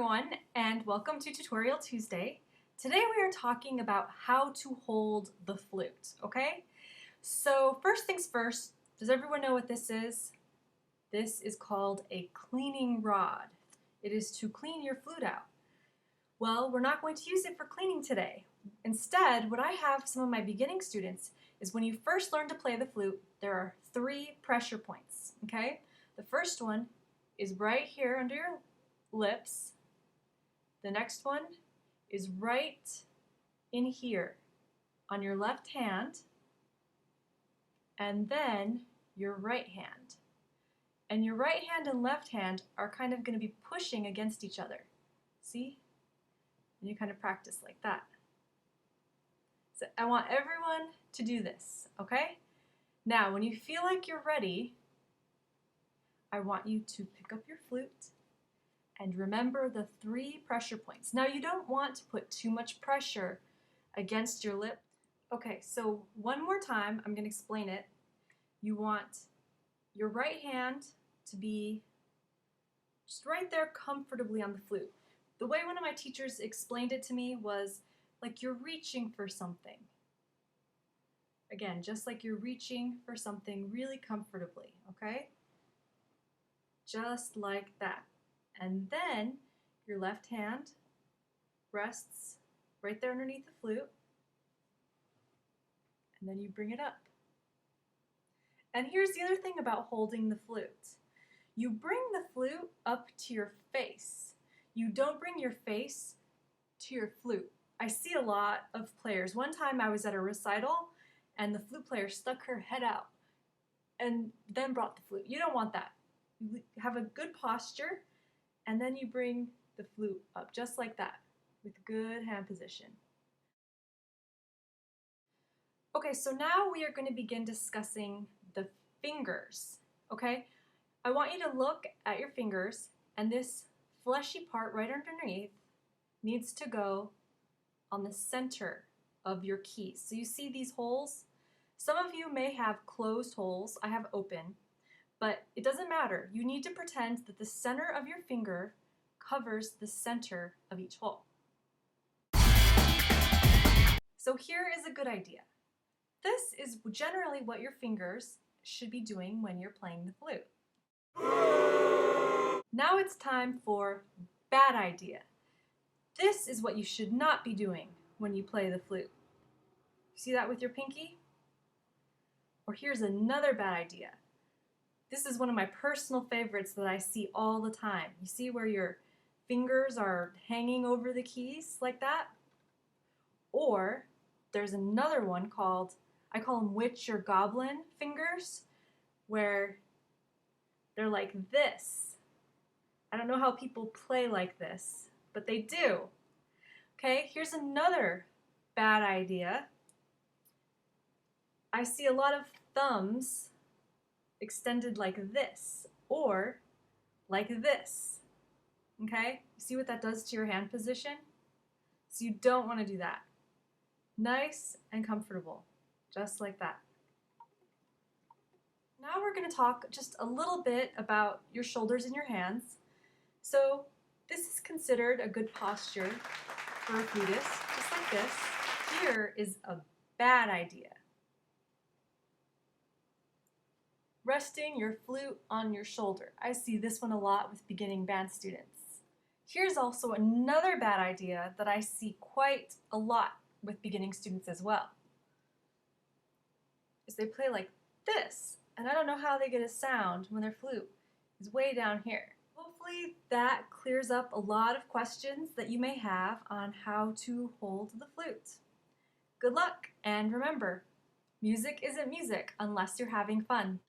everyone, and welcome to Tutorial Tuesday. Today we are talking about how to hold the flute, okay? So first things first, does everyone know what this is? This is called a cleaning rod. It is to clean your flute out. Well, we're not going to use it for cleaning today. Instead, what I have some of my beginning students is when you first learn to play the flute, there are 3 pressure points, okay? The first one is right here under your lips. The next one is right in here on your left hand, and then your right hand. And your right hand and left hand are kind of going to be pushing against each other. See? And you kind of practice like that. So I want everyone to do this, okay? Now, when you feel like you're ready, I want you to pick up your flute and remember the 3 pressure points. Now, you don't want to put too much pressure against your lip. Okay, so one more time, I'm going to explain it. You want your right hand to be just right there comfortably on the flute. The way one of my teachers explained it to me was like you're reaching for something. Again, just like you're reaching for something really comfortably, okay? Just like that. And then your left hand rests right there underneath the flute, and then you bring it up. And here's the other thing about holding the flute. You bring the flute up to your face. You don't bring your face to your flute. I see a lot of players. One time I was at a recital and the flute player stuck her head out and then brought the flute. You don't want that. You have a good posture, and then you bring the flute up just like that with good hand position. Okay, so now we are going to begin discussing the fingers, okay? I want you to look at your fingers, and this fleshy part right underneath needs to go on the center of your keys. So you see these holes? Some of you may have closed holes. I have open. But it doesn't matter. You need to pretend that the center of your finger covers the center of each hole. So here is a good idea. This is generally what your fingers should be doing when you're playing the flute. Now it's time for bad idea. This is what you should not be doing when you play the flute. See that with your pinky? Or here's another bad idea. This is one of my personal favorites that I see all the time. You see where your fingers are hanging over the keys like that? Or there's another one called, I call them witch or goblin fingers, where they're like this. I don't know how people play like this, but they do. Okay, here's another bad idea. I see a lot of thumbs extended like this, or like this, okay? You see what that does to your hand position? So you don't want to do that. Nice and comfortable, just like that. Now we're going to talk just a little bit about your shoulders and your hands. So this is considered a good posture for a flutist, just like this. Here is a bad idea. Resting your flute on your shoulder. I see this one a lot with beginning band students. Here's also another bad idea that I see quite a lot with beginning students as well. Is they play like this, and I don't know how they get a sound when their flute is way down here. Hopefully that clears up a lot of questions that you may have on how to hold the flute. Good luck, and remember, music isn't music unless you're having fun.